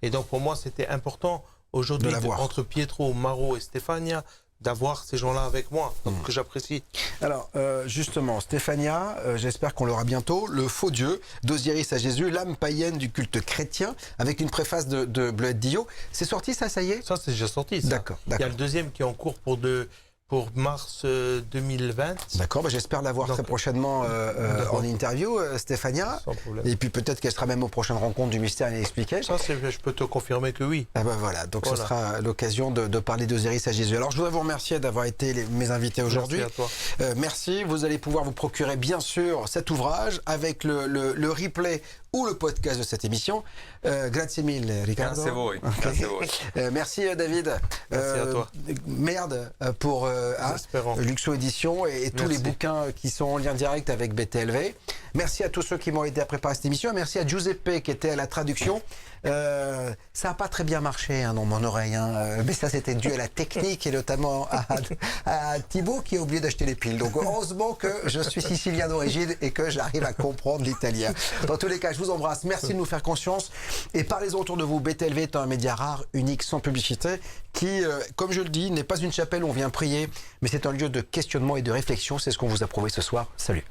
Speaker 2: Et donc pour moi, c'était important aujourd'hui, entre Pietro, Mauro et Stefania, d'avoir ces gens-là avec moi, donc que j'apprécie.
Speaker 1: Alors, justement, Stefania, j'espère qu'on l'aura bientôt, Le faux Dieu, d'Osiris à Jésus, l'âme païenne du culte chrétien, avec une préface de Bleuette Dillot. C'est sorti ça y est?
Speaker 2: Ça, c'est déjà sorti.
Speaker 1: D'accord.
Speaker 2: Il y a le deuxième qui est en cours pour mars 2020.
Speaker 1: D'accord, j'espère l'avoir très prochainement en interview, Stefania.
Speaker 2: Sans problème.
Speaker 1: Et puis peut-être qu'elle sera même aux prochaines rencontres du Mystère Inexpliqué.
Speaker 2: Ça, je peux te confirmer que oui.
Speaker 1: Ah ben voilà, donc ce sera l'occasion de parler d'Osiris à Jésus. Alors je voudrais vous remercier d'avoir été mes invités aujourd'hui.
Speaker 2: Merci à toi.
Speaker 1: Merci, vous allez pouvoir vous procurer bien sûr cet ouvrage avec le replay ou le podcast de cette émission. Grazie mille, Riccardo.
Speaker 3: Grazie a voi.
Speaker 1: Okay.
Speaker 3: Grazie a voi.
Speaker 1: Merci David.
Speaker 2: Merci à toi.
Speaker 1: Merde pour Luxo Édition et tous les bouquins qui sont en lien direct avec BTLV. Merci à tous ceux qui m'ont aidé à préparer cette émission. Merci à Giuseppe qui était à la traduction. Ça n'a pas très bien marché dans mon oreille, mais ça c'était dû à la technique et notamment à Thibaut qui a oublié d'acheter les piles. Donc heureusement que je suis sicilien d'origine et que j'arrive à comprendre l'italien. Dans tous les cas, je vous embrasse. Merci de nous faire confiance et parlez-en autour de vous. BTLV est un média rare, unique, sans publicité, qui, comme je le dis, n'est pas une chapelle où on vient prier, mais c'est un lieu de questionnement et de réflexion. C'est ce qu'on vous a prouvé ce soir. Salut.